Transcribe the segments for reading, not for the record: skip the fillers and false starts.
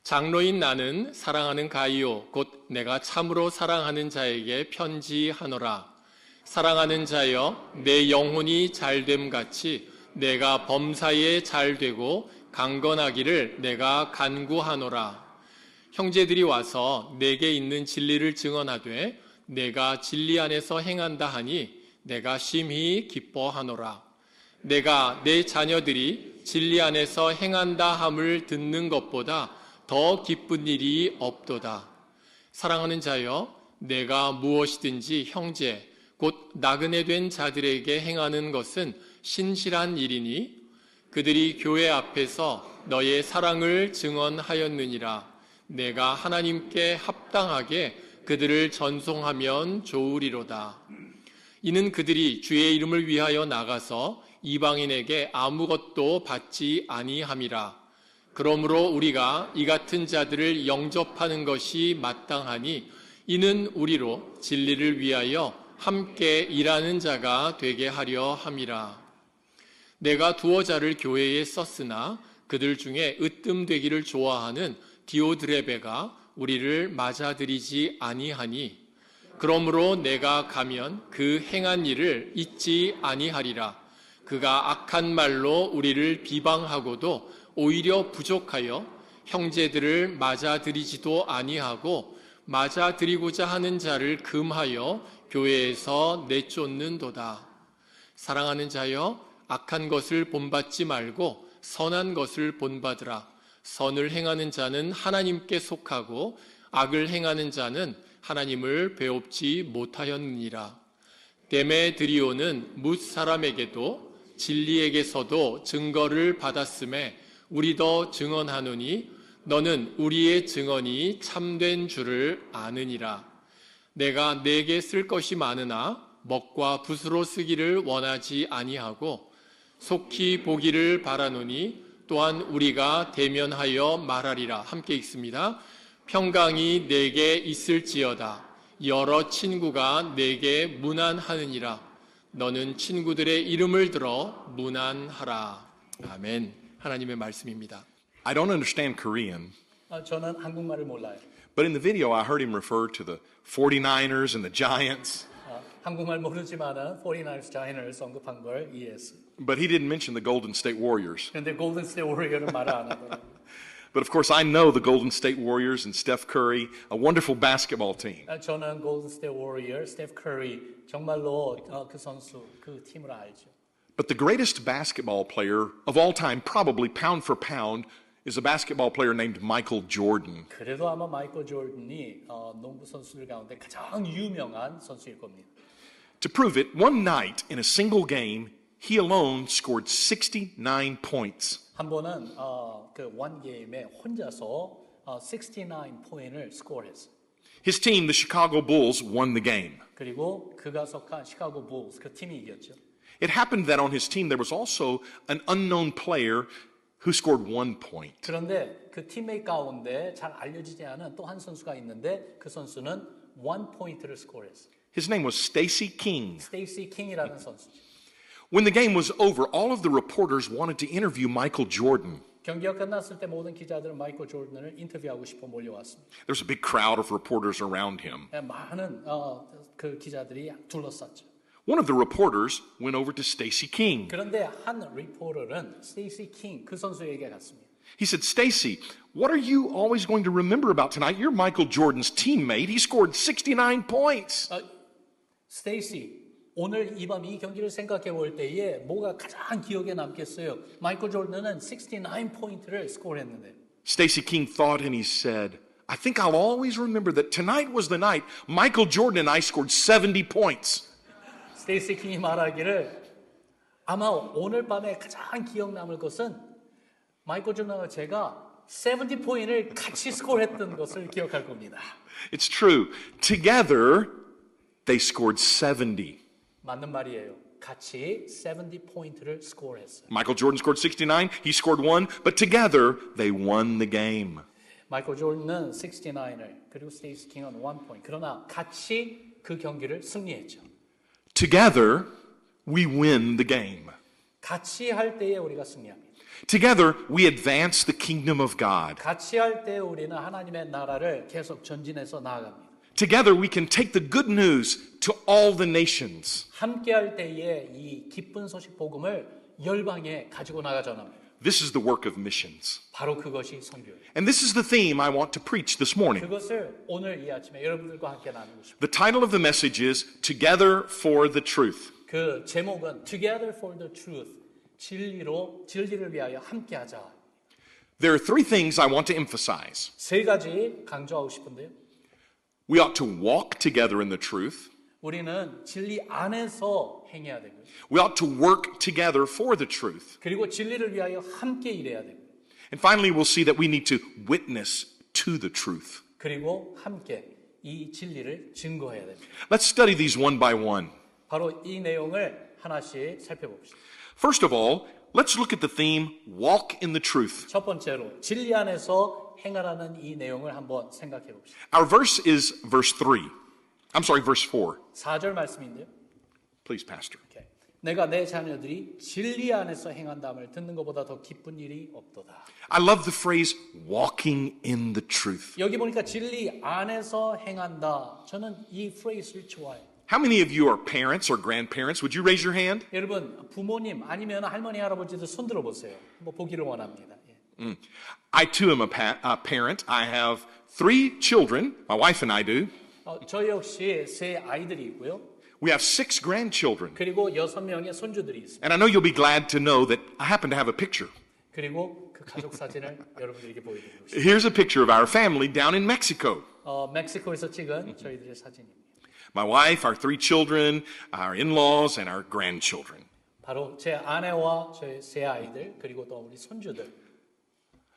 장로인 나는 사랑하는 가이오 곧 내가 참으로 사랑하는 자에게 편지하노라. 사랑하는 자여 내 영혼이 잘됨 같이 내가 범사에 잘되고 강건하기를 내가 간구하노라. 형제들이 와서 내게 있는 진리를 증언하되 내가 진리 안에서 행한다 하니 내가 심히 기뻐하노라. 내가 내 자녀들이 진리 안에서 행한다 함을 듣는 것보다 더 기쁜 일이 없도다. 사랑하는 자여 내가 무엇이든지 형제 곧 나그네 된 자들에게 행하는 것은 신실한 일이니 그들이 교회 앞에서 너의 사랑을 증언하였느니라. 내가 하나님께 합당하게 그들을 전송하면 좋으리로다. 이는 그들이 주의 이름을 위하여 나가서 이방인에게 아무것도 받지 아니함이라. 그러므로 우리가 이 같은 자들을 영접하는 것이 마땅하니 이는 우리로 진리를 위하여 함께 일하는 자가 되게 하려 함이라. 내가 두어 자를 교회에 썼으나 그들 중에 으뜸되기를 좋아하는 디오드레베가 우리를 맞아들이지 아니하니 그러므로 내가 가면 그 행한 일을 잊지 아니하리라. 그가 악한 말로 우리를 비방하고도 오히려 부족하여 형제들을 맞아들이지도 아니하고 맞아들이고자 하는 자를 금하여 교회에서 내쫓는도다. 사랑하는 자여 악한 것을 본받지 말고 선한 것을 본받으라. 선을 행하는 자는 하나님께 속하고 악을 행하는 자는 하나님을 배웁지 못하였느니라. 데메드리오는 뭇 사람에게도 진리에게서도 증거를 받았음에 우리도 증언하노니 너는 우리의 증언이 참된 줄을 아느니라. 내가 내게 쓸 것이 많으나 먹과 붓으로 쓰기를 원하지 아니하고 속히 보기를 바라노니 또한 우리가 대면하여 말하리라. 함께 읽습니다. 평강이 내게 있을지어다. 여러 친구가 내게 문안하느니라. 너는 친구들의 이름을 들어 문안하라. 아멘. 하나님의 말씀입니다. I don't understand Korean, 저는 한국말을 몰라요. but in the video I heard him refer to the 49ers and the Giants, 한국말 모르지만은 49ers, Giants 언급한 걸 이해했어요. but he didn't mention the Golden State Warriors. 그런데 골든 스테이트 워리어는 말을 안 하더라고요. But of course I know the Golden State Warriors and Steph Curry, a wonderful basketball team. 저는 골든 스테이트 워리어, 스테프 커리 정말로 그 선수, 그 팀을 알죠. But the greatest basketball player of all time, probably pound for pound, is a basketball player named Michael Jordan. 그래도 아마 마이클 조던이 농구 선수들 가운데 가장 유명한 선수일 겁니다. To prove it, one night in a single game, he alone scored 69 points. 한 번은 그원 게임에 혼자서 69 포인트를 스코어했어요. His team, the Chicago Bulls, won the game. 그리고 그가 속한 시카고 불스 그 팀이 이겼죠. It happened that on his team there was also an unknown player who scored 1 point. 그런데 그 팀메이트 가운데 잘 알려지지 않은 또 한 선수가 있는데 그 선수는 1 포인트를 스코어했어요. His name was Stacey King. 스테이시 킹이라는 선수죠. When the game was over, all of the reporters wanted to interview Michael Jordan. 경기가 끝났을 때 모든 기자들은 마이클 조던을 인터뷰하고 싶어 몰려왔습니다. There was a big crowd of reporters around him. 많은 그 기자들이 둘러쌌죠. One of the reporters went over to Stacey King. 그런데 한 리포터는 스테이시 킹 그 선수에게 갔습니다. He said, Stacey, what are you always going to remember about tonight? You're Michael Jordan's teammate. He scored 69 points. 스테이시, 오늘 이 밤 이 경기를 생각해 볼 때에 뭐가 가장 기억에 남겠어요? 마이클 조던은 69 포인트를 스코어했는데. Stacey King thought and he said, I think I'll always remember that tonight was the night Michael Jordan and I scored 70 points. 스테이시 킹이 말하기를 아마 오늘 밤에 가장 기억 남을 것은 마이클 조던과 제가 70 포인트를 같이 스코어했던 것을 기억할 겁니다. It's true. Together, they scored 70. 맞는 말이에요. 같이 70 포인트를 스코어했어요. Michael Jordan scored 69. He scored 1. But together, they won the game. 마이클 조던은 69을 그리고 스테이시 킹은 1 포인트. 그러나 같이 그 경기를 승리했죠. Together, we win the game. 같이 할 때에 우리가 승리합니다. Together, we advance the kingdom of God. 같이 할 때 우리는 하나님의 나라를 계속 전진해서 나아갑니다. Together, we can take the good news to all the nations. 함께 할 때에 이 기쁜 소식 복음을 열방에 가지고 나가 전합니다. This is the work of missions. 바로 그것이 선교예요. And this is the theme I want to preach this morning. 그것을 오늘 이 아침에 여러분들과 함께 나누고 싶습니다. The title of the message is Together for the Truth. 그 제목은 Together for the Truth, 진리를 위하여 함께하자. There are three things I want to emphasize. 세 가지 강조하고 싶은데요. We ought to walk together in the truth. 우리는 진리 안에서 행해야 되고요. We ought to work together for the truth. 그리고 진리를 위하여 함께 일해야 되고요. And finally, we'll see that we need to witness to the truth. 그리고 함께 이 진리를 증거해야 됩니다. Let's study these one by one. 바로 이 내용을 하나씩 살펴봅시다. First of all, let's look at the theme, walk in the truth. 첫 번째로 진리 안에서 행하라는 이 내용을 한번 생각해 봅시다. Our verse is verse 3. verse 4. 4절 말씀인데요. Please, Pastor. 이렇게. 내가 내 자녀들이 진리 안에서 행한다함을 듣는 것보다 더 기쁜 일이 없도다. I love the phrase, walking in the truth. 여기 보니까 진리 안에서 행한다. 저는 이 프레이즈를 좋아해요. How many of you are parents or grandparents? Would you raise your hand? 여러분 부모님 아니면 할머니 할아버지들 손 들어보세요. 뭐 보기를 원합니다. 예. I too am a parent. I have 3 children. My wife and I do. 저 역시 세 아이들이 있고요. We have 6 grandchildren. 그리고 6명의 손주들이 있습니다. And I know you'll be glad to know that I happen to have a picture. 그리고 그 가족 사진을 여러분들에게 보여드리고 싶습니다. Here's a picture of our family down in Mexico. 멕시코에서 찍은 저희들의 사진입니다. My wife, our 3 children, our in-laws, and our grandchildren. 바로 제 아내와 저희 세 아이들 그리고 또 우리 손주들.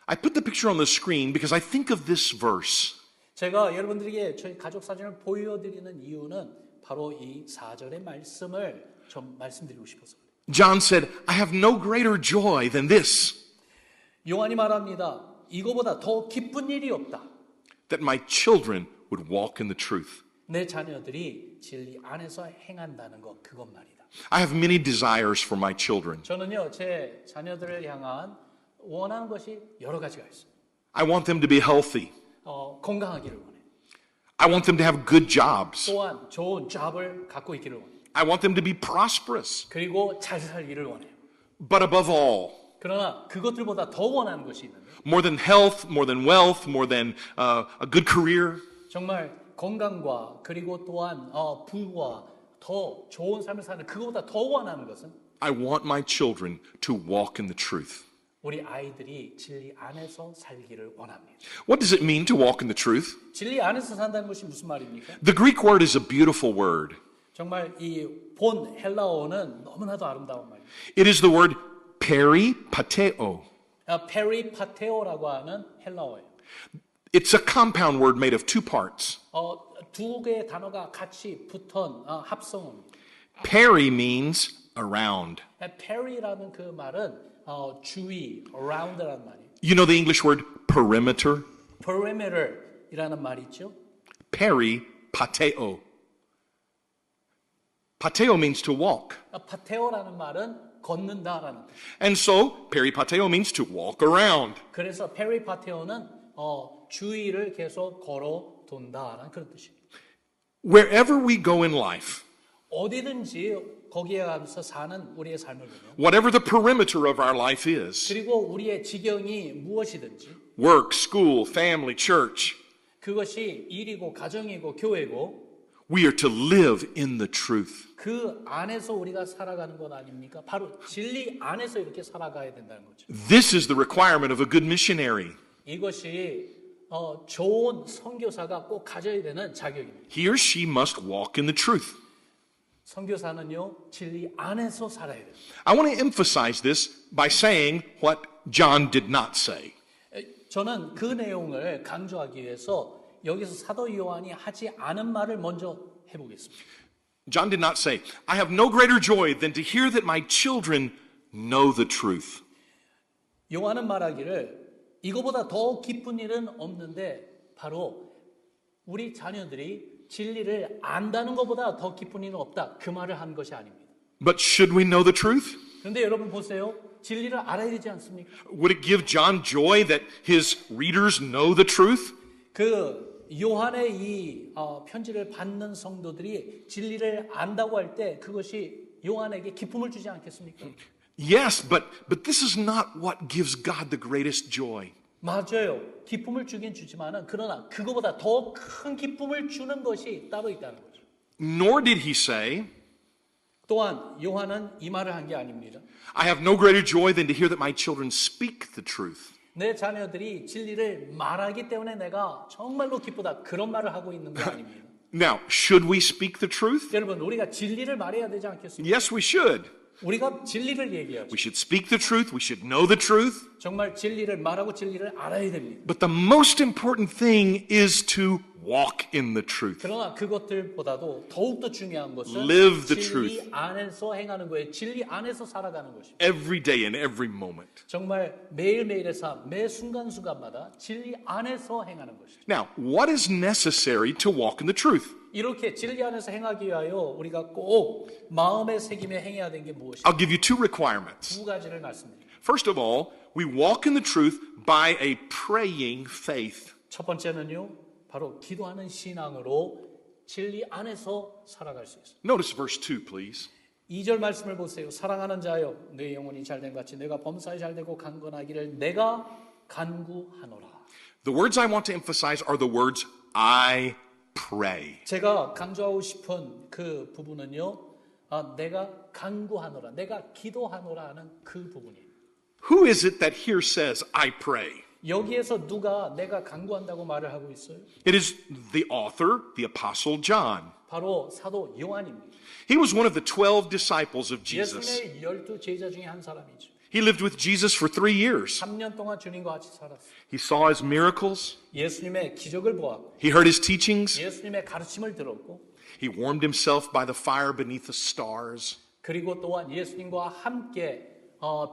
I put the picture on the screen because I think of this verse. 제가 여러분들에게 저희 가족 사진을 보여드리는 이유는 바로 이 4절의 말씀을 좀 말씀드리고 싶어서. John said, I have no greater joy than this, 요한이 말합니다. 이거보다 더 기쁜 일이 없다. that my children would walk in the truth. 내 자녀들이 진리 안에서 행한다는 것, 그것 말이다. I have many desires for my children. 저는요, 제 자녀들을 향한 원하는 것이 여러 가지가 있어요. I want them to be healthy. 건강하기를 원해요. I want them to have good jobs. 또한 좋은 잡을 갖고 있기를 원해요. I want them to be prosperous. 그리고 잘 살기를 원해요. But above all, 그러나 그것들보다 더 원하는 것이 있는데 more than health, more than wealth, more than a good career, 정말 건강과 그리고 또한 부와 더 좋은 삶을 사는 그것보다 더 원하는 것은 I want my children to walk in the truth. 우리 아이들이 진리 안에서 살기를 원합니다. What does it mean to walk in the truth? 진리 안에서 산다는 것이 무슨 말입니까? The Greek word is a beautiful word. 정말 이 본 헬라어는 너무나도 아름다운 말이에요. It is the word peripateo. 페리파테오라고 하는 헬라어예요. It's a compound word made of 2 parts. 두 개의 단어가 같이 붙은 합성어입니다. Peri means around. 페리라는 그 말은 주위, around라는 말이에요. You know the English word perimeter? perimeter이라는 말이 있죠. Peripateo. Pateo means to walk. 파테오라는 말은 걷는다라는 뜻. And so, peripateo means to walk around. 그래서 페리파테오는 주위를 계속 걸어 돈다라는 그런 뜻입니다. Wherever we go in life, 어디든지 거기에 가서 사는 우리의 삶을 보면 whatever the perimeter of our life is, 그리고 우리의 지경이 무엇이든지 work, school, family, church, 그것이 일이고 가정이고 교회고 we are to live in the truth. 그 안에서 우리가 살아가는 것 아닙니까? 바로 진리 안에서 이렇게 살아가야 된다는 거죠. This is the requirement of a good missionary. 이것이 좋은 선교사가 꼭 가져야 되는 자격입니다. He or she must walk in the truth. 선교사는요 진리 안에서 살아야 돼요. I want to emphasize this by saying what John did not say. 저는 그 내용을 강조하기 위해서 여기서 사도 요한이 하지 않은 말을 먼저 해보겠습니다. John did not say, I have no greater joy than to hear that my children know the truth. 요한은 말하기를 이거보다 더 기쁜 일은 없는데 바로 우리 자녀들이 진리를 안다는 것보다 더 기쁜 일은 없다. 그 말을 한 것이 아닙니다. But should we know the truth? 그런데 여러분 보세요. 진리를 알아야 되지 않습니까? Would it give John joy that his readers know the truth? 그 요한의 이 편지를 받는 성도들이 진리를 안다고 할 때 그것이 요한에게 기쁨을 주지 않겠습니까? Yes, but this is not what gives God the greatest joy. 맞아요. 기쁨을 주긴 주지만은 그러나 그거보다 더 큰 기쁨을 주는 것이 따로 있다는 거죠. Nor did he say, 또한 요한은 이 말을 한 게 아닙니다. I have no greater joy than to hear that my children speak the truth. 내 자녀들이 진리를 말하기 때문에 내가 정말로 기쁘다. 그런 말을 하고 있는 거 아닙니다. Now, should we speak the truth? 여러분, 우리가 진리를 말해야 되지 않겠습니까? Yes, we should. 우리가 진리를 얘기해야죠. We should speak the truth. We should know the truth. 정말 진리를 말하고 진리를 알아야 됩니다. But the most important thing is to walk in the truth. 그러나 그것들보다도 더욱더 중요한 것은 Live the 진리 truth. 안에서 행하는 거예요. 진리 안에서 살아가는 것입니다. Every day and every moment. 정말 매일매일의 삶, 매 순간순간마다 진리 안에서 행하는 것입니다. Now, what is necessary to walk in the truth? 이렇게 진리 안에서 행하기 위하여 우리가 꼭 마음에 새기며 행해야 되는 게 무엇입니까? I'll give you two requirements. 두 가지를 말씀드립니다. First of all, we walk in the truth by a praying faith. 첫 번째는요, 바로 기도하는 신앙으로 진리 안에서 살아갈 수 있어요. Notice verse 2, please. 2절 말씀을 보세요. 사랑하는 자여, 내 영혼이 잘된 같이 내가 범사에 잘되고 강건하기를 내가 간구하노라. The words I want to emphasize are the words I pray. 제가 강조하고 싶은 그 부분은요, 내가 간구하노라, 내가 기도하노라 하는 그 부분이에요. Who is it that here says I pray? 여기에서 누가 내가 간구한다고 말을 하고 있어요? It is the author, the apostle John. 바로 사도 요한입니다. He was one of the 12 disciples of Jesus. 예수님의 12 제자 중에 한 사람이죠. He lived with Jesus for 3 years. 3년 동안 주님과 같이 살았어요. He saw his miracles. 예수님의 기적을 보았고 He heard his teachings. 예수님의 가르침을 들었고 He warmed himself by the fire beneath the stars. 그리고 또한 예수님과 함께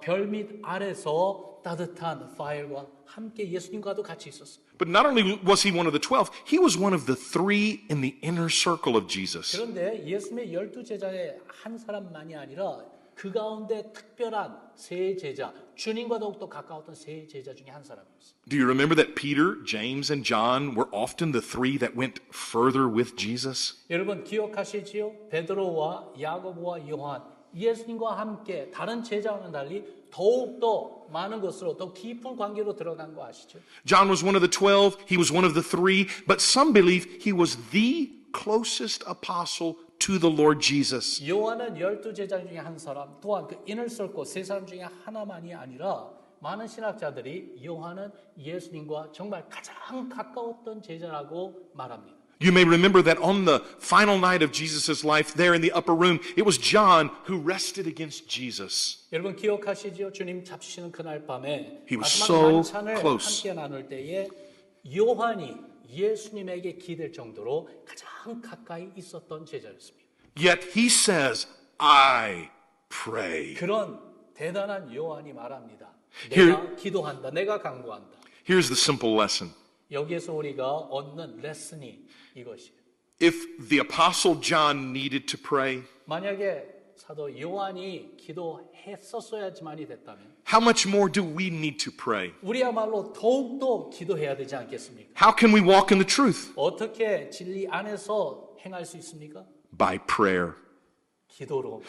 별빛 아래서 따뜻한 파일과 함께 예수님과도 같이 있었어요. But not only was he one of the 12, he was one of the 3 in the inner circle of Jesus. 그런데 예수님의 12 제자의 한 사람만이 아니라 그 가운데 특별한 세 제자, 주님과 더욱더 가까웠던 세 제자 중에 한 사람이었어요. Do you remember that Peter, James, and John were often the 3 that went further with Jesus? 여러분 기억하시지요? 베드로와 야고보와 요한, 예수님과 함께 다른 제자와는 달리 더욱더 많은 것으로 더 깊은 관계로 들어간 거 아시죠? John was one of the 12, he was one of the 3, but some believe he was the closest apostle to the Lord Jesus. 요한은 12 제자 중에 한 사람, 또한 그 이너서클 세 사람 중에 하나만이 아니라 많은 신학자들이 요한은 예수님과 정말 가장 가까웠던 제자라고 말합니다. You may remember that on the final night of Jesus' life, there in the upper room, it was John who rested against Jesus. 여러분 기억하시죠? 주님 잡수시는 그날 밤에 He was 마지막 so 만찬을 close. 함께 나눌 때에 요한이 예수님에게 기댈 정도로 가장 가까이 있었던 제자였습니다. Yet he says, I pray. 그런 대단한 요한이 말합니다. Here- 내가 기도한다. 내가 간구한다. Here's the simple lesson. 여기에서 우리가 얻는 레슨이 이것이에요. If the apostle John needed to pray, 만약에 사도 요한이 기도했었어야지만이 됐다면 how much more do we need to pray? 우리야말로 더욱더 기도해야 되지 않겠습니까? How can we walk in the truth? 어떻게 진리 안에서 행할 수 있습니까? By prayer. 기도로.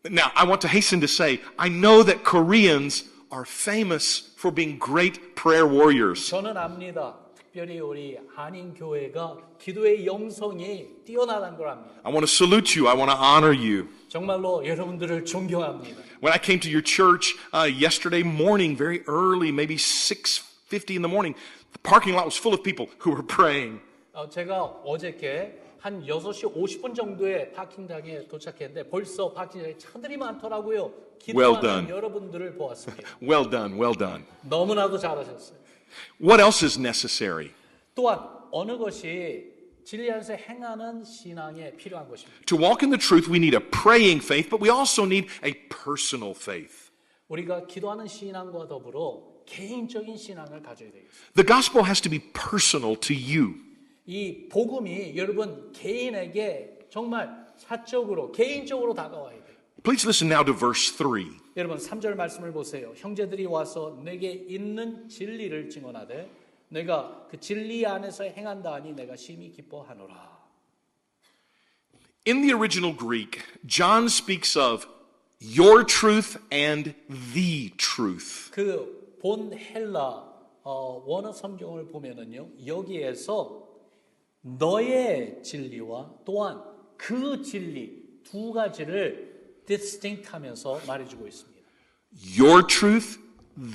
Now, I want to hasten to say, I know that Koreans are famous for being great prayer warriors. 저는 압니다. 특별히 우리 한인 교회가 기도의 영성이 뛰어나다는 걸 압니다. I want to salute you. I want to honor you. 정말로 여러분들을 존경합니다. When I came to your church yesterday morning, very early, maybe 6:50 in the morning, the parking lot was full of people who were praying. 제가 어저께 한 6시 50분 정도에 파킹장에 도착했는데 벌써 파킹장에 차들이 많더라고요. Well 기도하는 done. 여러분들을 보았습니다. Well done, well done. 너무나도 잘하셨어요. What else is necessary? 또한 어느 것이 진리 안에서 행하는 신앙에 필요한 것입니다. To walk in the truth, we need a praying faith, but we also need a personal faith. 우리가 기도하는 신앙과 더불어 개인적인 신앙을 가져야 되겠습니다. The gospel has to be personal to you. 이 복음이 여러분 개인에게 정말 사적으로 개인적으로 다가와야 돼요. Please listen now to verse 3. 여러분 3절 말씀을 보세요. 형제들이 와서 내게 있는 진리를 증언하되 내가 그 진리 안에서 행한다 하니 내가 심히 기뻐하노라. In the original Greek, John speaks of your truth and the truth. 그 본 헬라 원어 성경을 보면은요. 여기에서 너의 진리와 또한 그 진리 두 가지를 distinct 하면서 말해주고 있습니다. Your truth,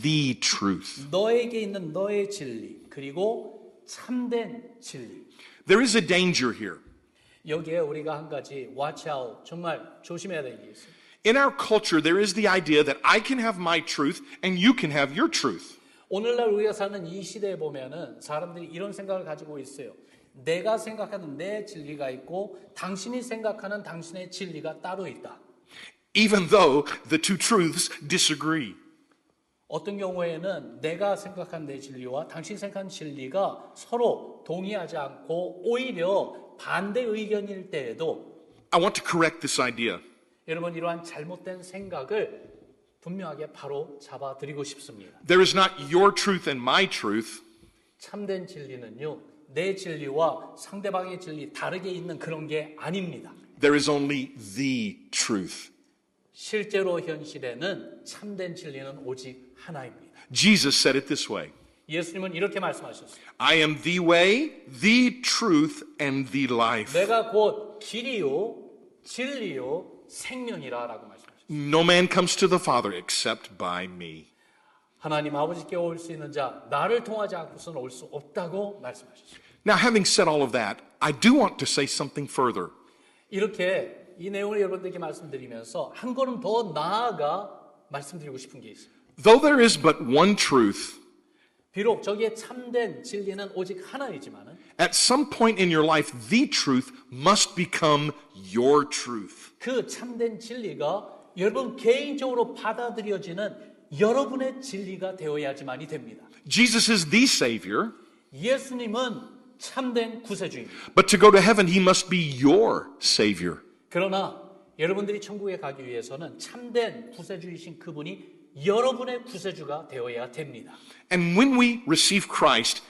the truth. 너에게 있는 너의 진리 그리고 참된 진리. There is a danger here. 여기에 우리가 한 가지 watch out 정말 조심해야 되는 게 있습니다. In our culture, there is the idea that I can have my truth and you can have your truth. 오늘날 우리가 사는 이 시대에 보면은 사람들이 이런 생각을 가지고 있어요. 내가 생각하는 내 진리가 있고 당신이 생각하는 당신의 진리가 따로 있다. Even though the two truths disagree. 어떤 경우에는 내가 생각한 내 진리와 당신이 생각한 진리가 서로 동의하지 않고 오히려 반대 의견일 때에도 I want to correct this idea. 여러분 이러한 잘못된 생각을 분명하게 바로 잡아드리고 싶습니다. There is not your truth and my truth. 참된 진리는요. 내 진리와 상대방의 진리 다르게 있는 그런 게 아닙니다. There is only the truth. 실제로 현실에는 참된 진리는 오직 하나입니다. Jesus said it this way. 예수님은 이렇게 말씀하셨어요. I am the way, the truth, and the life. 내가 곧 길이요, 진리요, 생명이라라고 말씀하셨어요. No man comes to the Father except by me. 하나님 아버지께 올 수 있는 자, 나를 통하지 않고서는 올 수 없다고 말씀하셨어요. Now, having said all of that, I do want to say something further. 이렇게 이 내용을 여러분들에게 말씀드리면서 한 걸음 더 나아가 말씀드리고 싶은 게 있어요. Though there is but one truth, 비록 저기에 참된 진리는 오직 하나이지만은 at some point in your life, the truth must become your truth. 그 참된 진리가 여러분 개인적으로 받아들여지는 여러분의 진리가 되어야지만이 됩니다. Jesus is the Savior, 예수님은 참된 구세주입니다. but to go to heaven, He must be your Savior. 그러나 여러분들이 천국에 가기 위해서는 참된 구세주이신 그분이 여러분의 구세주가 되어야 됩니다. And when we receive Christ,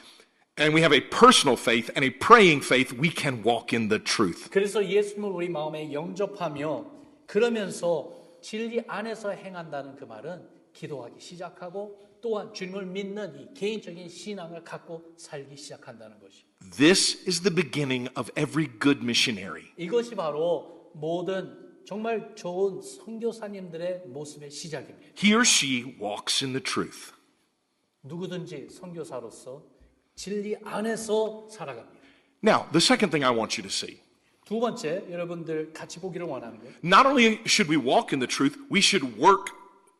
and we have a personal faith and a praying faith, we can walk in the truth. 그래서 예수님을 우리 마음에 영접하며 그러면서 진리 안에서 행한다는 그 말은 기도하기 시작하고 또한 주님을 믿는 이 개인적인 신앙을 갖고 살기 시작한다는 것입니다. This is the beginning of every good missionary. 이것이 바로 모든 정말 좋은 선교사님들의 모습의 시작입니다. He or she walks in the truth. 누구든지 선교사로서 진리 안에서 살아갑니다. Now, the second thing I want you to see. 두 번째, 여러분들 같이 보기를 원하는 거예요. Not only should we walk in the truth, we should work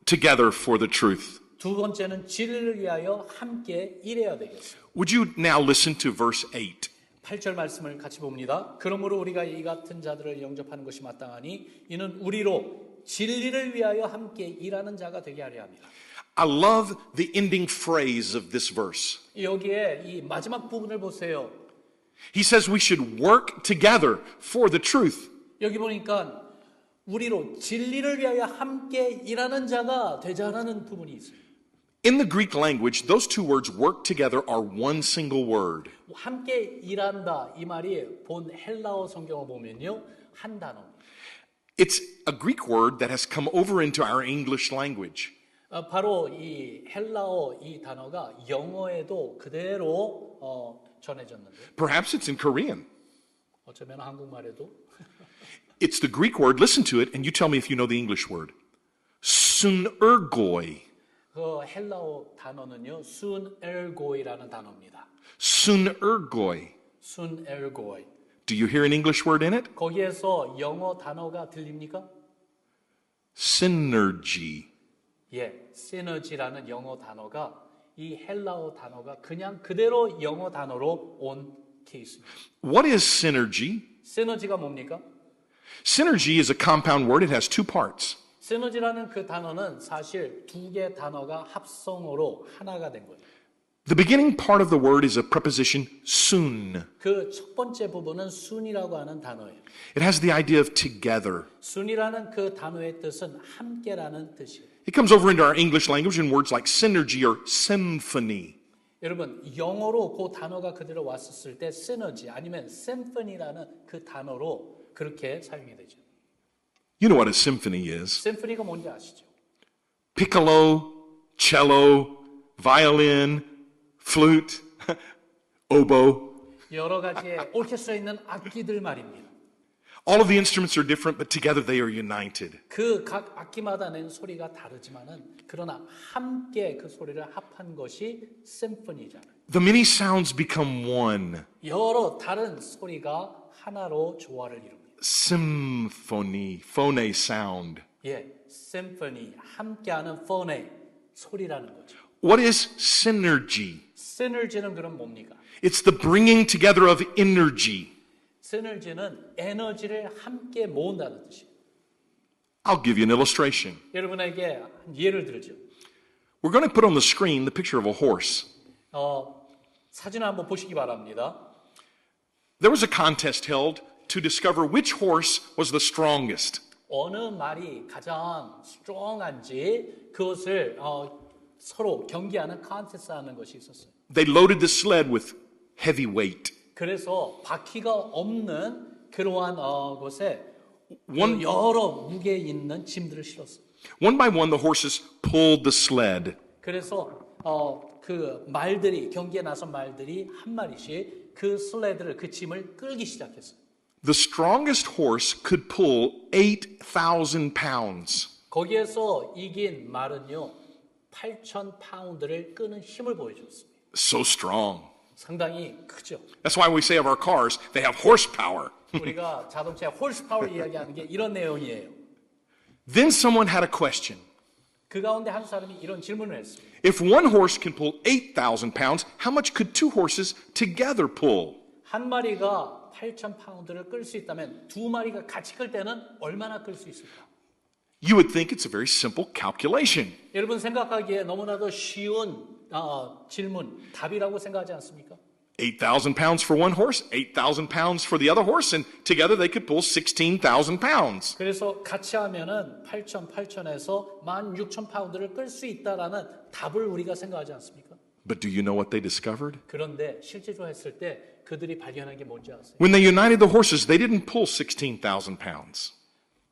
together for the truth. 두 번째는 진리를 위하여 함께 일해야 되겠어요. Would you now listen to verse 8? 8절 말씀을 같이 봅니다. 그러므로 우리가 이 같은 자들을 영접하는 것이 마땅하니 이는 우리로 진리를 위하여 함께 일하는 자가 되게 하려 합니다. I love the ending phrase of this verse. 여기에 이 마지막 부분을 보세요. He says we should work together for the truth. 여기 보니까 우리로 진리를 위하여 함께 일하는 자가 되자라는 부분이 있어요. In the Greek language, those two words, work together, are one single word. 함께 일한다 이 말이 본 헬라어 성경을 보면요 한 단어. It's a Greek word that has come over into our English language. 바로 이 헬라어 이 단어가 영어에도 그대로 전해졌는데. Perhaps it's in Korean. 어쩌면 한국말에도. It's the Greek word. Listen to it, and you tell me if you know the English word. Sunergoi. 그 헬라어 단어는요 순엘고이라는 단어입니다. Sunergoi. 순엘고이. Do you hear an English word in it? 거기에서 영어 단어가 들립니까? Synergy. 예, 시너지라는 영어 단어가 이 헬라어 단어가 그냥 그대로 영어 단어로 온 케이스입니다. What is synergy? 시너지가 뭡니까? Synergy is a compound word. It has two parts. 시너지라는 그 단어는 사실 두 개 단어가 합성어로 하나가 된 거예요. The beginning part of the word is a preposition soon. 그 첫 번째 부분은 순이라고 하는 단어예요. It has the idea of together. 순이라는 그 단어의 뜻은 함께라는 뜻이에요. It comes over into our English language in words like synergy or symphony. 여러분 영어로 그 단어가 그대로 왔었을 때 시너지 아니면 심포니라는 그 단어로 그렇게 사용이 되죠. You know what a symphony is. 심포니가 뭔지 아시죠? Piccolo, cello, violin, flute, oboe. 여러 가지의 오케스트라에 있는 악기들 말입니다. All of the instruments are different, but together they are united. 그 각 악기마다 낸 소리가 다르지만은 그러나 함께 그 소리를 합한 것이 심포니잖아요. The many sounds become one. 여러 다른 소리가 하나로 조화를 이룹니다. Symphony, phone sound. 예, 심포니 함께하는 폰의 소리라는 거죠. What is synergy? 시너지는 그럼 뭡니까? It's the bringing together of energy. 시너지는 에너지를 함께 모은다는 뜻이에요. I'll give you an illustration. 여러분에게 예를 들죠. We're going to put on the screen the picture of a horse. 사진을 한번 보시기 바랍니다. There was a contest held to discover which horse was the strongest. 어느 말이 가장 스트롱한지 그것을 서로 경기하는 컨테스트 하는 것이 있었어요. They loaded the sled with heavy weight. 그래서 바퀴가 없는 그러한 곳에 One, 여러 무게 있는 짐들을 실었어요. one by one, the horses pulled the sled. 그래서 그 말들이 경기에 나선 말들이 한 마리씩 그 슬레드를 그 짐을 끌기 시작했어요. The strongest horse could pull 8,000 pounds. 거기에서 이긴 말은요 8,000파운드를 끄는 힘을 보여줬습니다. So strong. 상당히 크죠. That's why we say of our cars, they have horsepower. 우리가 자동차의 홀스파워를 이야기하는 게 이런 내용이에요. Then someone had a question. 그 가운데 한 사람이 이런 질문을 했습니다. If one horse can pull 8,000 pounds, how much could two horses together pull? 한 마리가 8,000파운드를 끌 수 있다면 두 마리가 같이 끌 때는 얼마나 끌 수 있을까? You would think it's a very simple calculation. 여러분 생각하기에 너무나도 쉬운 질문, 답이라고 생각하지 않습니까? 8,000 pounds for one horse, 8,000 pounds for the other horse, and together they could pull 16,000 pounds. 그래서 같이 하면은 8,000에서 16,000파운드를 끌 수 있다라는 답을 우리가 생각하지 않습니까? But do you know what they discovered? 그런데 실제로 했을 때 그들이 발견한 게 뭔지 아세요? When they united the horses, they didn't pull 16,000 pounds.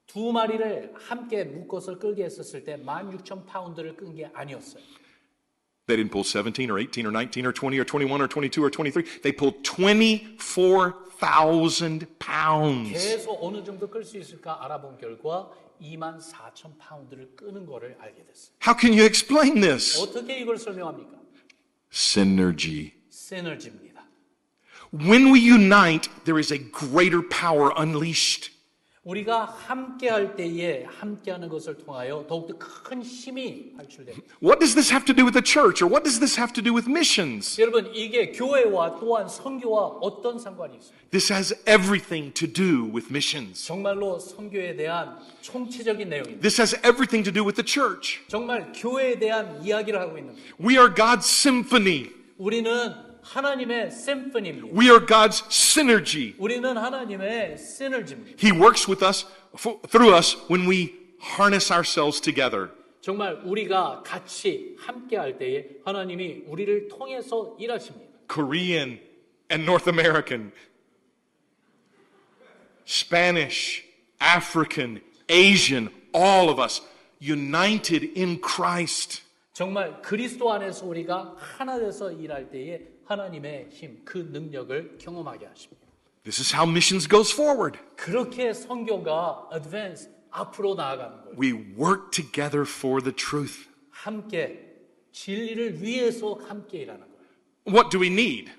두 마리를 함께 묶어서 끌게 했었을 때 16,000파운드를 끈 게 아니었어요. They didn't pull 17 or 18 or 19 or 20 or 21 or 22 or 23. They pulled 24,000 pounds. 계속 어느 정도 끌 수 있을까 알아본 결과 24,000파운드를 끄는 거를 알게 됐어요. How can you explain this? 어떻게 이걸 설명합니까? Synergy. 시너지입니다. When we unite, there is a greater power unleashed. 우리가 함께 할 때에 함께하는 것을 통하여 더욱더 큰 힘이 발출됩니다. What does this have to do with the church, or what does this have to do with missions? 여러분 이게 교회와 또한 선교와 어떤 상관이 있습니까? This has everything to do with missions. 정말로 선교에 대한 총체적인 내용입니다. This has everything to do with the church. 정말 교회에 대한 이야기를 하고 있는 거예요. We are God's symphony. 우리는 하나님의 심포니입니다. We are God's synergy. 우리는 하나님의 시너지입니다. He works with us, through us, when we harness ourselves together. 정말 우리가 같이 함께 할 때에 하나님이 우리를 통해서 일하십니다. Korean and North American, Spanish, African, Asian, all of us united in Christ. 정말 그리스도 안에서 우리가 하나 돼서 일할 때에 하나님의 힘, 그 능력을 경험하게 하십니다. This is how missions goes forward. 그렇게 선교가 advance 앞으로 나아가는 거예요. We work together for the truth. 함께 진리를 위해서 함께 일하는 거예요. What do we need?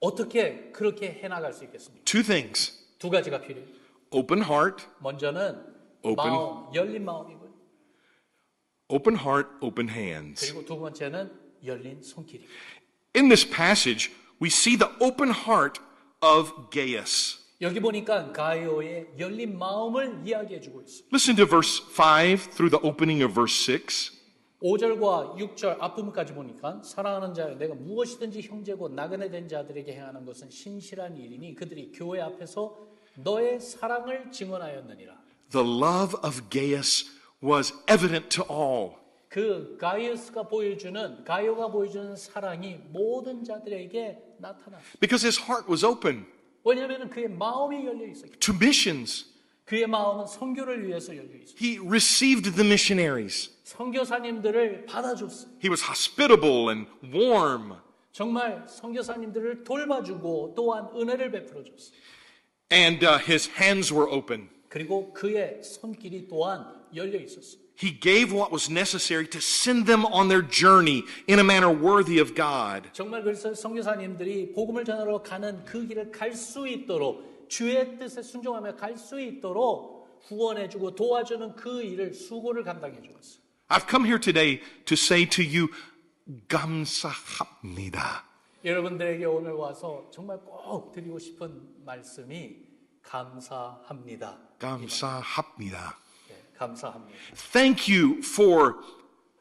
어떻게 그렇게 해나갈 수 있겠습니까? Two things. 두 가지가 필요해요. Open heart, 먼저는 Open. 마음, 열린 마음이고요. open heart, open hands. 그리고 두 번째는 열린 손길입니다. In this passage, we see the open heart of Gaius. 여기 보니까 가이오의 열린 마음을 이야기해 주고 있습니다. Listen to verse 5 through the opening of verse 6. 5절과 6절 앞부분까지 보니까 사랑하는 자여 내가 무엇이든지 형제고 나그네 된 자들에게 행하는 것은 신실한 일이니 그들이 교회 앞에서 너의 사랑을 증언하였느니라. The love of Gaius was evident to all. 그 가이오가 보여주는 사랑이 모든 자들에게 나타났어요. Because his heart was open 왜냐하면 그의 마음이 열려 있어요. to missions. 그의 마음은 선교를 위해서 열려 있어요. He received the missionaries. 선교사님들을 받아줬어요. He was hospitable and warm. 정말 선교사님들을 돌봐주고 또한 은혜를 베풀어 줬어요. And his hands were open. 그리고 그의 손길이 또한 열려 있었어요. He gave what was necessary to send them on their journey in a manner worthy of God. 정말 그래서 선교사님들이 복음을 전하러 가는 그 길을 갈 수 있도록 주의 뜻에 순종하며 갈 수 있도록 후원해주고 도와주는 그 일을 수고를 감당해 주었어요. I've come here today to say to you, 감사합니다. 여러분들에게 오늘 와서 정말 꼭 드리고 싶은 말씀이 감사합니다. 감사합니다. 네, 감사합니다. Thank you for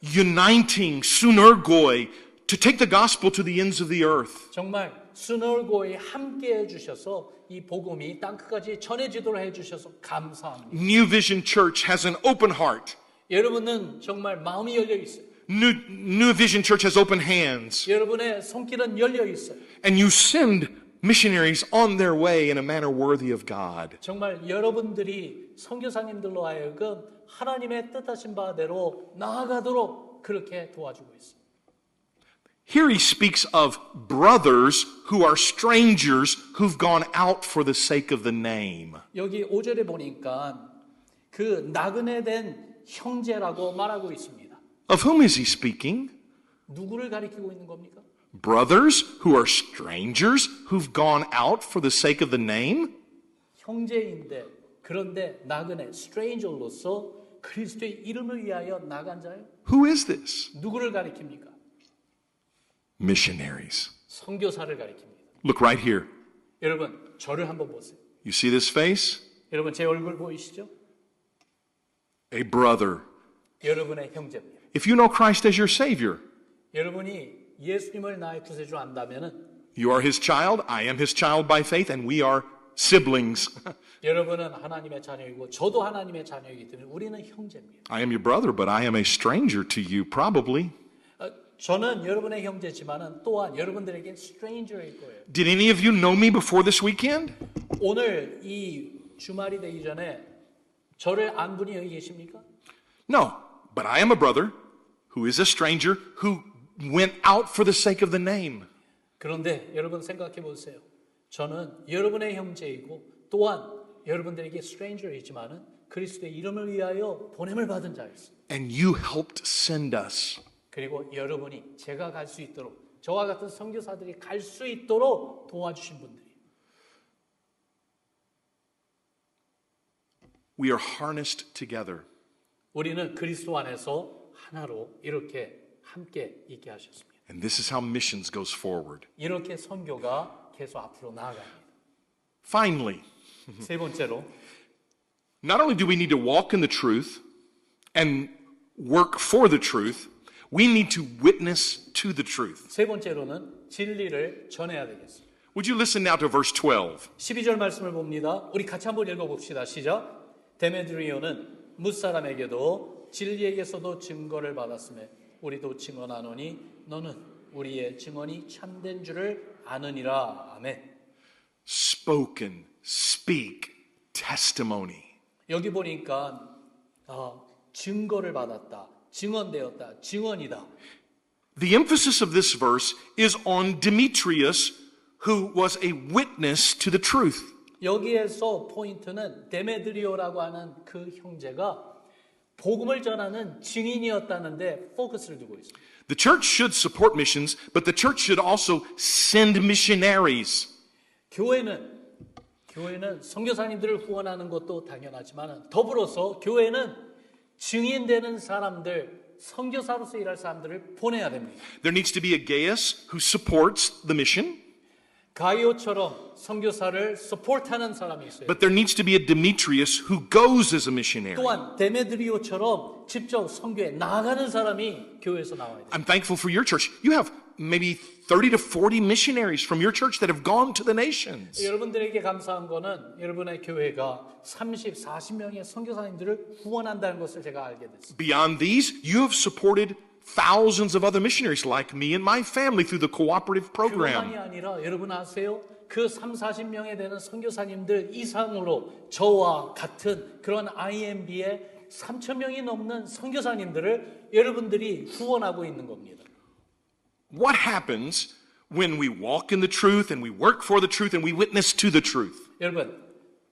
uniting Sunergoy to take the gospel to the ends of the earth. 정말 수널고에 함께 해주셔서 이 복음이 땅끝까지 전해지도록 해주셔서 감사합니다. New Vision Church has an open heart. 여러분은 정말 마음이 열려 있어요. New Vision Church has open hands. 여러분의 손길은 열려 있어요. And you send missionaries on their way in a manner worthy of God. 정말 여러분들이 선교사님들로 하여금 하나님의 뜻하신 바대로 나아가도록 그렇게 도와주고 있어요. Here he speaks of brothers who are strangers who've gone out for the sake of the name. 여기 5절에 보니까 그 나그네 된 형제라고 말하고 있습니다. Of whom is he speaking? 누구를 가리키고 있는 겁니까? Brothers who are strangers who've gone out for the sake of the name? 형제인데 그런데 나그네 stranger로서 그리스도의 이름을 위하여 나간 자요? Who is this? 누구를 가리킵니까? Missionaries. 선교사를 가리킵니다. Look right here. 여러분 저를 한번 보세요. You see this face? 여러분 제 얼굴 보이시죠? A brother. 여러분의 형제입니다. If you know Christ as your Savior, 여러분이 예수님을 나의 구세주로 안다면은 you are His child, I am His child by faith, and we are siblings. 여러분은 하나님의 자녀이고 저도 하나님의 자녀이기 때문에 우리는 형제입니다. I am your brother, but I am a stranger to you, probably. 저는 여러분의 형제지만은 또한 여러분들에게 stranger일 거예요. Did any of you know me before this weekend? 오늘 이 주말이 되기 전에 저를 안 분이 여기 계십니까? No, but I am a brother who is a stranger who went out for the sake of the name. 그런데 여러분 생각해 보세요. 저는 여러분의 형제이고 또한 여러분들에게 stranger이지만은 그리스도의 이름을 위하여 보냄을 받은 자였습니다. And you helped send us. 그리고 여러분이 제가 갈 수 있도록 저와 같은 선교사들이 갈 수 있도록 도와주신 분들이 We are harnessed together. 우리는 그리스도 안에서 하나로 이렇게 함께 있게 하셨습니다. And this is how missions goes forward. 이렇게 선교가 계속 앞으로 나아갑니다. Finally, 세 번째로 not only do we need to walk in the truth and work for the truth, we need to witness to the truth. 세 번째로는 진리를 전해야 되겠습니다. Would you listen now to verse 12? 12절 말씀을 봅니다. 우리 같이 한번 읽어봅시다. 시작. 데메드리오는 뭇사람에게도 진리에게서도 증거를 받았음에 우리도 증언하노니 너는 우리의 증언이 참된 줄을 아느니라. 아멘. Spoken, speak, testimony. 여기 보니까 증거를 받았다. 증언되었다. 증언이다. The emphasis of this verse is on Demetrius, who was a witness to the truth. 여기에서 포인트는 데메드리오라고 하는 그 형제가 복음을 전하는 증인이었다는데 포커스를 두고 있습니다. The church should support missions, but the church should also send missionaries. 교회는 선교사님들을 후원하는 것도 당연하지만 더불어서 교회는 증인되는 사람들, 선교사로서 일할 사람들을 보내야 됩니다. There needs to be a Gaius who supports the mission, 가이오처럼 선교사를 서포트하는 사람이 있어요. but there needs to be a Demetrius who goes as a missionary. 또한 데메드리오처럼 직접 선교에 나아가는 사람이 교회에서 나와야 돼요. I'm thankful for your church. You have maybe 30 to 40 missionaries from your church that have gone to the nations. 여러분들에게 감사한 거는 여러분의 교회가 30, 40명의 선교사님들을 후원한다는 것을 제가 알게 됐습니다. Beyond these, you have supported thousands of other missionaries like me and my family through the cooperative program. 그뿐만이 아니라 여러분 아세요? 그 3, 40명에 되는 선교사님들 이상으로 저와 같은 그런 IMB의 3,000명이 넘는 선교사님들을 여러분들이 후원하고 있는 겁니다. What happens when we walk in the truth and we work for the truth and we witness to the truth? 여러분,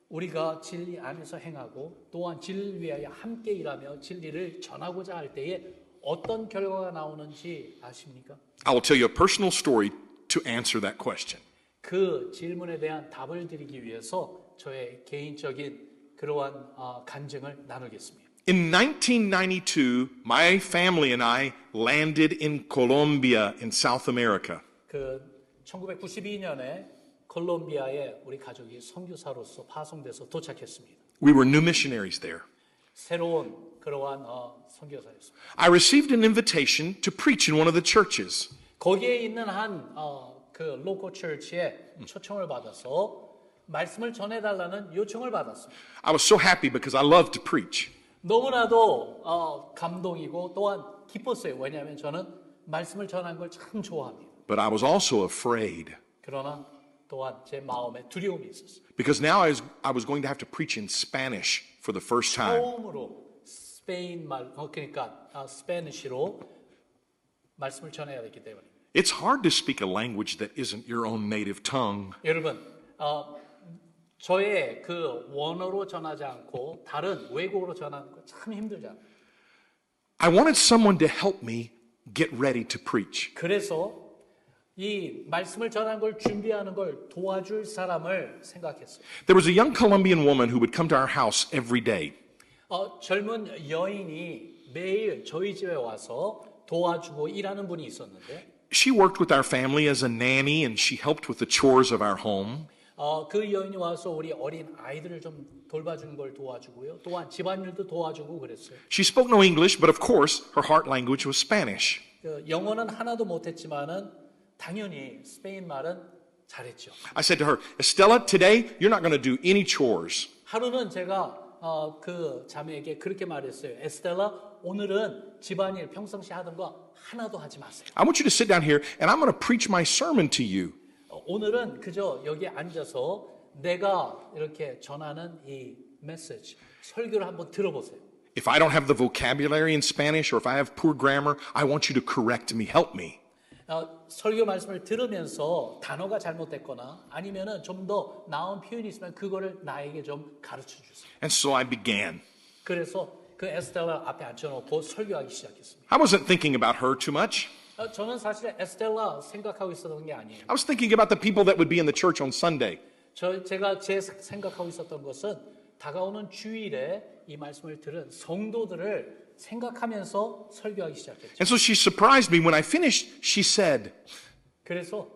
우리가 진리 안에서 행하고 또한 진리를 위하여 함께 일하며 진리를 전하고자 할 때에 어떤 결과가 나오는지 아십니까? I will tell you a personal story to answer that question. 그 질문에 대한 답을 드리기 위해서 저의 개인적인 그러한 간증을 나누겠습니다. In 1992, my family and I landed in Colombia in South America. 그 1992년에 콜롬비아에 우리 가족이 선교사로서 파송돼서 도착했습니다. We were new missionaries there. 새로운 그러한 선교사였습니다. I received an invitation to preach in one of the churches. 거기에 있는 그 로컬 처치에 초청을 받아서 말씀을 전해달라는 요청을 받았습니다. I was so happy because I love to preach. 너무나도 감동이고 또한 기뻤어요. 왜냐하면 저는 말씀을 전하는 걸 참 좋아합니다. But I was also afraid 그러나 또한 제 마음에 두려움이 있었어요. because now I was going to have to preach in Spanish for the first time. 처음으로 스페인 말, 그러니까 스페니쉬로 말씀을 전해야 되기 때문에. It's hard to speak a language that isn't your own native tongue. 여러분, 저의 그 원어로 전하지 않고 다른 외국어로 전하는 거 참 힘들잖아요. I wanted someone to help me get ready to preach. 그래서 이 말씀을 전하는 걸 준비하는 걸 도와줄 사람을 생각했어요. There was a young Colombian woman who would come to our house every day. 젊은 여인이 매일 저희 집에 와서 도와주고 일하는 분이 있었는데 She worked with our family as a nanny and she helped with the chores of our home. 그 여인이 와서 우리 어린 아이들을 좀 돌봐주는 걸 도와주고요. 또한 집안일도 도와주고 그랬어요. She spoke no English, but of course her heart language was Spanish. 영어는 하나도 못했지만은 당연히 스페인 말은 잘했죠. I said to her, Estella, today you're not going to do any chores. 하루는 제가 그 자매에게 그렇게 말했어요. 에스텔라, 오늘은 집안일 평상시 하던 거 하나도 하지 마세요. I want you to sit down here and I'm going to preach my sermon to you. 오늘은 그저 여기 앉아서 내가 이렇게 전하는 이 메시지, 설교를 한번 들어보세요. If I don't have the vocabulary in Spanish or if I have poor grammar, I want you to correct me, help me. 설교 말씀을 들으면서 단어가 잘못됐거나 아니면은 좀 더 나은 표현이 있으면 그거를 나에게 좀 가르쳐 주세요. And so I began. 그래서 그 에스텔라 앞에 앉혀놓고 설교하기 시작했습니다. I wasn't thinking about her too much. 저는 사실 에스텔라 생각하고 있었던 게 아니에요. I was thinking about the people that would be in the church on Sunday. 제가 생각하고 있었던 것은 다가오는 주일에 이 말씀을 들은 성도들을 생각하면서 설교하기 시작했죠. And so she surprised me when I finished. She said, 그래서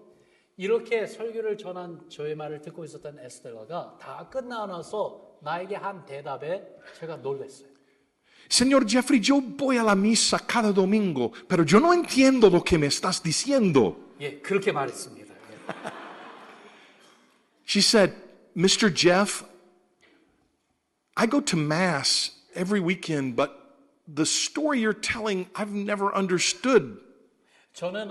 이렇게 설교를 전한 저의 말을 듣고 있었던 에스텔라가 다 끝나고 나서 나에게 한 대답에 제가 놀랐어요. Señor Jeffrey, yo voy a la misa cada domingo, pero yo no entiendo lo que me estás diciendo. 예, 그렇게 말했습니다. 예. She said, Mr. Jeff, I go to Mass every weekend, but the story you're telling, I've never understood. 저는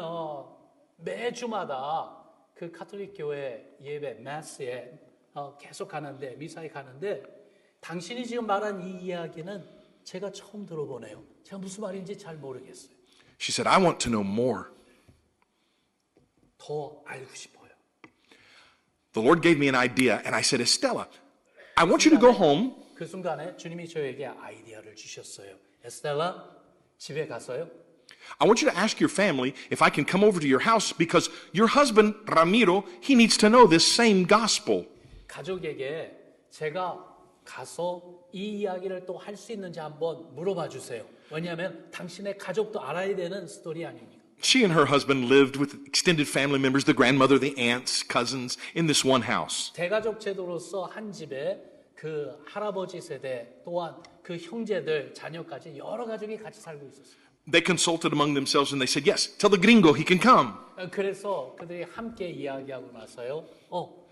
매주마다 그 카톨릭 교회 예배 메스에 계속 가는데 미사에 가는데 당신이 지금 말한 이 이야기는 제가 처음 들어보네요. 제가 무슨 말인지 잘 모르겠어요. She said, I want to know more. 더 알고 싶어요. The Lord gave me an idea, and I said, Estella, I want you to go home. 그 순간에 주님이 저에게 아이디어를 주셨어요. 에스텔라, 집에 가서요. I want you to ask your family if I can come over to your house because your husband, Ramiro, he needs to know this same gospel. 가족에게 제가 가서 이 이야기를 또 할 수 있는지 한번 물어봐 주세요. 왜냐하면 당신의 가족도 알아야 되는 스토리 아닙니까? She and her husband lived with extended family members, the grandmother, the aunts, cousins, in this one house. 대가족 제도로서 한 집에 그 할아버지 세대 또한 그 형제들, 자녀까지 여러 가족이 같이 살고 있었어요. They consulted among themselves and they said, yes, tell the gringo he can come. 그래서 그들이 함께 이야기하고 나서요.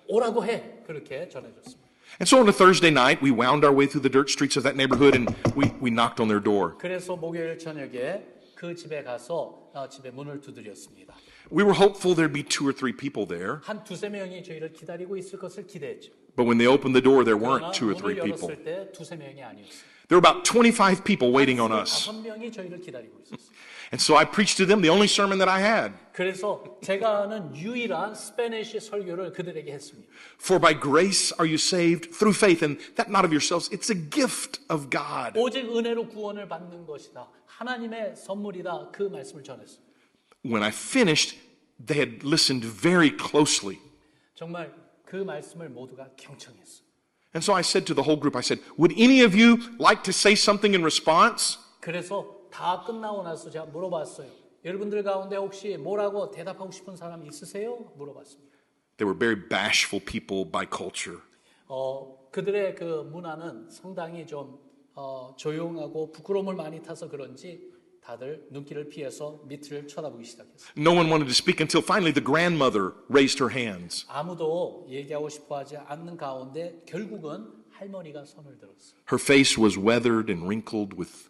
오라고 해. 그렇게 전해줬습니다. And so on a Thursday night, we wound our way through the dirt streets of that neighborhood and we knocked on their door. 그래서 목요일 저녁에 그 집에 가서 집에 문을 두드렸습니다. We were hopeful there'd be 2 or 3 people there. 한 두세 명이 저희를 기다리고 있을 것을 기대했죠. But when they opened the door, there 그러나 weren't 2 or 3 문을 people. 열었을 때 두세 명이 아니었어요. There were about 25 people waiting on us. 25명이 저희를 기다리고 있었어요. And so I preached to them the only sermon that I had. 그래서 제가 아는 유일한 스페니쉬 설교를 그들에게 했습니다. For by grace are you saved through faith, and that not of yourselves. It's a gift of God. 오직 은혜로 구원을 받는 것이다. 하나님의 선물이다. 그 말씀을 전했어요. When I finished, they had listened very closely. 정말 그 말씀을 모두가 경청했어요. And so I said to the whole group, I said, would any of you like to say something in response? 그래서 다 끝나고 나서 제가 물어봤어요. 여러분들 가운데 혹시 뭐라고 대답하고 싶은 사람 있으세요? 물어봤습니다. They were very bashful people by culture. 그들의 그 문화는 상당히 좀 조용하고 부끄러움을 많이 타서 그런지 다들 눈길을 피해서 밑을 쳐다보기 시작했어요. No one wanted to speak until finally the grandmother raised her hands. 아무도 얘기하고 싶어하지 않는 가운데 결국은 할머니가 손을 들었어요. Her face was weathered and wrinkled with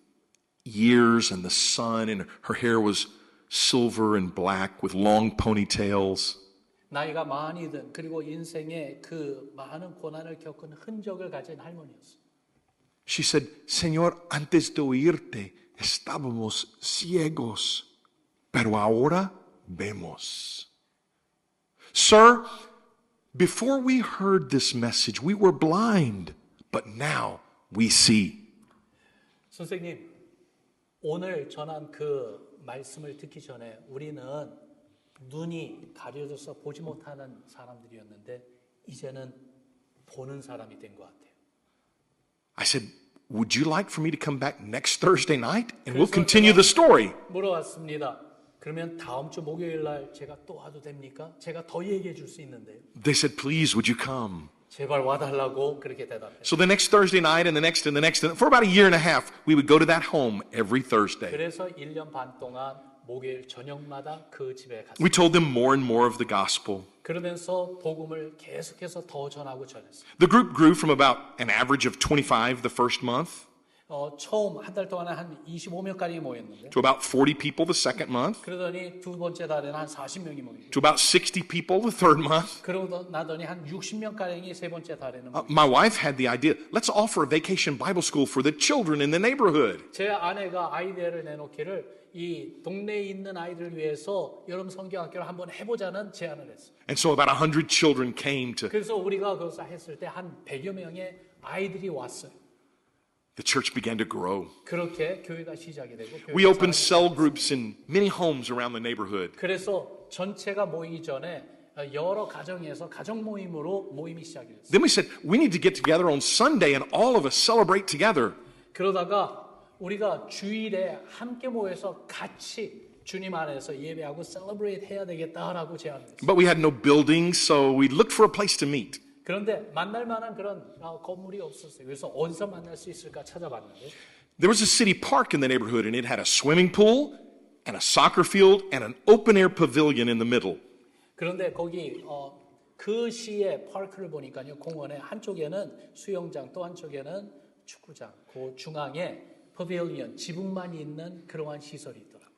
years and the sun, and her hair was silver and black with long ponytails. 나이가 많이 든 그리고 인생의 그 많은 고난을 겪은 흔적을 가진 할머니였어요. She said, Señor, antes de oírte estábamos ciegos, pero ahora vemos. Sir, before we heard this message, we were blind, but now we see. 선생님, 오늘 전한 그 말씀을 듣기 전에 우리는 눈이 가려져서 보지 못하는 사람들이었는데 이제는 보는 사람이 된 것 같아요. I said, would you like for me to come back next Thursday night? And we'll continue the story. 물어봤습니다. 그러면 다음 주 목요일 날 제가 또 와도 됩니까? 제가 더 얘기해 줄 수 있는데요. They said, please, would you come? 제발 와달라고 그렇게 대답해요. So the next Thursday night and the next and the next, and for about a year and a half, we would go to that home every Thursday. 그래서 1년 반 동안 목요일 저녁마다 그 집에 갔어요. We told them more and more of the gospel. 그러면서 복음을 계속해서 더 전하고 전했어요. The group grew from about an average of 25 the first month 처음 한 달 동안에 한 25명까지 모였는데 to about 40 people the second month 그러더니 두 번째 달에는 한 40명이 모이고 to about 60 people the third month. 그러고 나더니 한 60명가량이 세 번째 달에는 모이고 My wife had the idea, let's offer a vacation Bible school for the children in the neighborhood. 제 아내가 아이디어를 내놓기를 이 동네에 있는 아이들을 위해서 여름 성경학교를 한번 해보자는 제안을 했어요. And so about 100 children came to 그래서 우리가 거기서 했을 때 한 100여 명의 아이들이 왔어요. the church began to grow. 그렇게 교회가 시작이 되고 We opened cell groups in many homes around the neighborhood. 그래서 전체가 모이기 전에 여러 가정에서 가정 모임으로 모임이 시작이 됐어요. Then we said, we need to get together on Sunday and all of us celebrate together. 그러다가 우리가 주일에 함께 모여서 같이 주님 안에서 예배하고 셀러브레이트 해야 되겠다라고 제안을 했어요. But we had no buildings, so we looked for a place to meet. 그런데 만날 만한 그런 건물이 없었어요. 그래서 어디서 만날 수 있을까 찾아봤는데 There was a city park in the neighborhood, and it had a swimming pool and a soccer field and an open-air pavilion in the middle. 그런데 거기 그 시의 파크를 보니까요. 공원의 한쪽에는 수영장 또 한쪽에는 축구장 그 중앙에 퍼빌리언 지붕만 있는 그러한 시설이 있더라고요.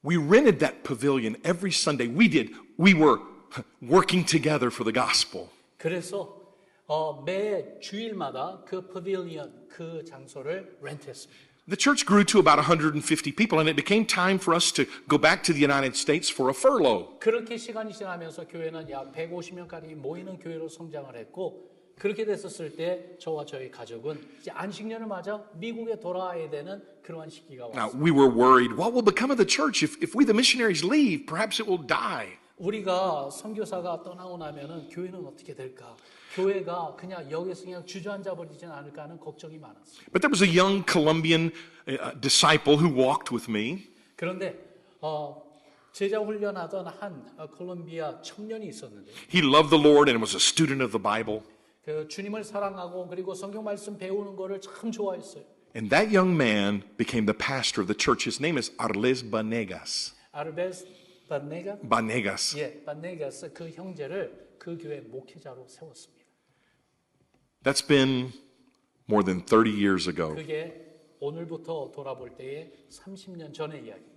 We rented that pavilion every Sunday. We were working together for the gospel. 그래서 매 주일마다 그 퍼빌리언 그 장소를 렌트했습니다. The church grew to about 150 people, and it became time for us to go back to the United States for a furlough. 그렇게 시간이 지나면서 교회는 약 150명까지 모이는 교회로 성장을 했고 그렇게 됐었을 때 저와 저희 가족은 이제 안식년을 맞아 미국에 돌아와야 되는 그러한 시기가 Now, 왔어요. we were worried, what will become of the church if we, the missionaries, leave? Perhaps it will die. 우리가 선교사가 떠나고 나면은 교회는 어떻게 될까? 교회가 그냥 여기서 그냥 주저앉아 버리지는 않을까 하는 걱정이 많았어요. But there was a young Colombian disciple who walked with me. 그런데 제자 훈련하던 한 콜롬비아 청년이 있었는데 He loved the Lord and was a student of the Bible. 그 주님을 사랑하고 그리고 성경 말씀 배우는 거를 참 좋아했어요. And that young man became the pastor of the church. His name is Arles Banegas. 아르베스 Vanegas. 바네가스 그 형제를 그 교회 목회자로 세웠습니다. That's been more than 30 years ago. 그게 오늘부터 돌아볼 때에 30년 전의 이야기입니다.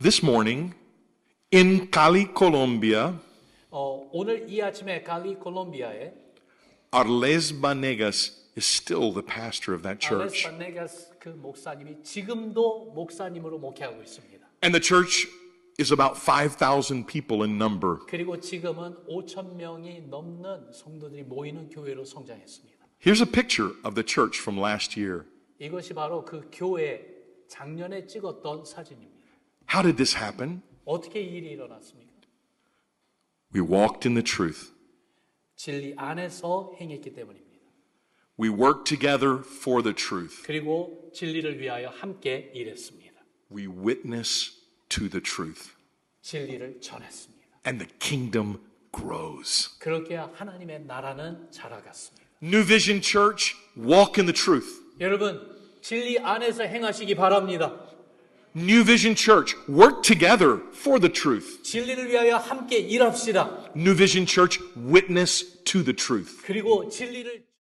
This morning, in Cali, Colombia, 오늘 이 아침에 칼리 콜롬비아에 Arles Vanegas is still the pastor of that 알레스 church. 바네가스 그 목사님이 지금도 목사님으로 목회하고 있습니다. And the church is about 5,000 people in number. 그리고 지금은 5천 명이 넘는 성도들이 모이는 교회로 성장했습니다. Here's a picture of the church from last year. 이것이 바로 그 교회 작년에 찍었던 사진입니다. How did this happen? 어떻게 이 일이 일어났습니까? We walked in the truth. 진리 안에서 행했기 때문입니다. We worked together for the truth. 그리고 진리를 위하여 함께 일했습니다. We witness to the truth. 진리를 전했습니다. And the kingdom grows. 그렇게 하나님의 나라는 자라갔습니다. New Vision Church, walk in the truth. 여러분, 진리 안에서 행하시기 바랍니다. New Vision Church, work together for the truth. 진리를 위하여 함께 일합시다. New Vision Church, witness to the truth. 그리고 진리를